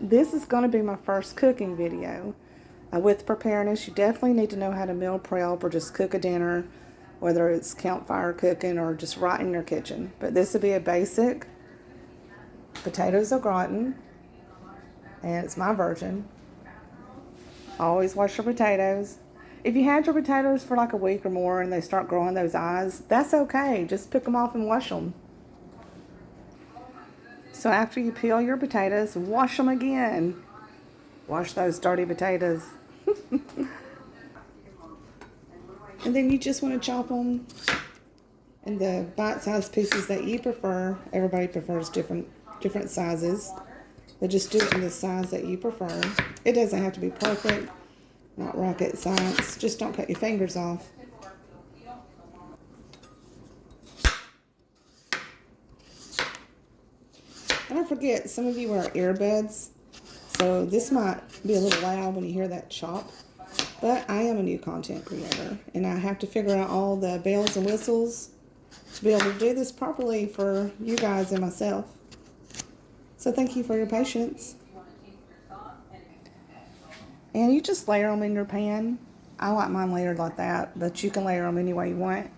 This is going to be my first cooking video. With preparedness, you definitely need to know how to meal prep or just cook a dinner, whether it's campfire cooking or just right in your kitchen. But this will be a basic potatoes au gratin, and it's my version. Always wash your potatoes. If you had your potatoes for like a week or more and they start growing those eyes, that's okay. Just pick them off and wash them. So after you peel your potatoes, wash them again. Wash those dirty potatoes. And then you just want to chop them in the bite-sized pieces that you prefer. Everybody prefers different sizes. But just do it in the size that you prefer. It doesn't have to be perfect, not rocket science. Just don't cut your fingers off. And don't forget, some of you wear earbuds, so this might be a little loud when you hear that chop. But I am a new content creator, and I have to figure out all the bells and whistles to be able to do this properly for you guys and myself. So thank you for your patience. And you just layer them in your pan. I like mine layered like that, but you can layer them any way you want.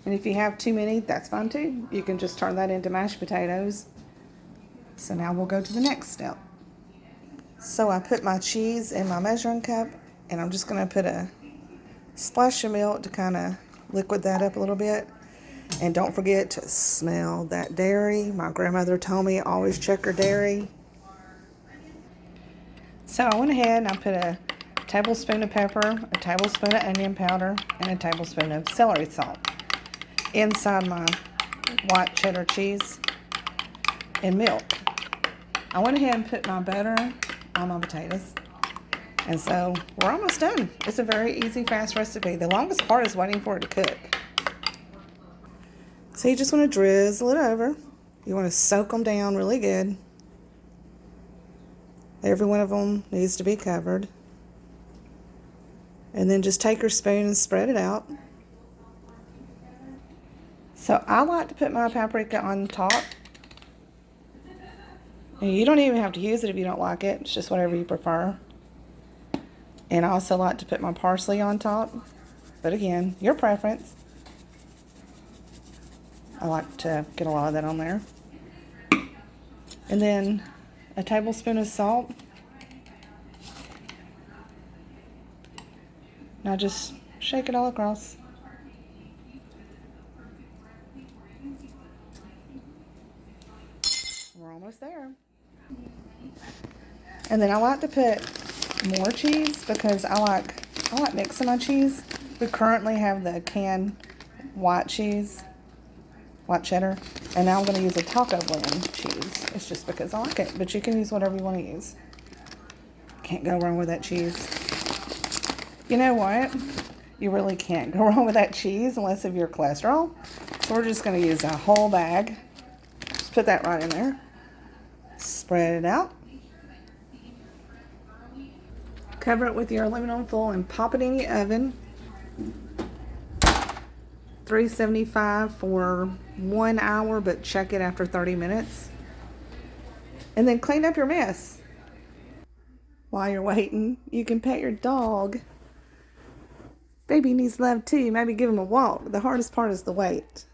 And if you have too many, that's fine too. You can just turn that into mashed potatoes. So now we'll go to the next step. So I put my cheese in my measuring cup, and I'm just going to put a splash of milk to kind of liquid that up a little bit. And don't forget to smell that dairy. My grandmother told me always check your dairy. So I went ahead and I put a tablespoon of pepper, a tablespoon of onion powder, and a tablespoon of celery salt inside my white cheddar cheese and milk. I went ahead and put my butter on my potatoes. And so we're almost done. It's a very easy, fast recipe. The longest part is waiting for it to cook. So you just want to drizzle it over. You want to soak them down really good. Every one of them needs to be covered. And then just take your spoon and spread it out. So I like to put my paprika on top. And you don't even have to use it if you don't like it. It's just whatever you prefer. And I also like to put my parsley on top. But again, your preference. I like to get a lot of that on there. And then a tablespoon of salt. Now just shake it all across. We're almost there. And then I like to put more cheese because I like mixing my cheese. We currently have the canned white cheese, white cheddar, and now I'm going to use a taco blend cheese. It's just because I like it, but you can use whatever you want to use. Can't go wrong with that cheese. You know what? You really can't go wrong with that cheese unless of your cholesterol. So we're just going to use a whole bag. Just put that right in there. Spread it out. Cover it with your aluminum foil and pop it in your oven. 375 for 1 hour, but check it after 30 minutes. And then clean up your mess. While you're waiting, you can pet your dog. Baby needs love too. Maybe give him a walk. The hardest part is the wait.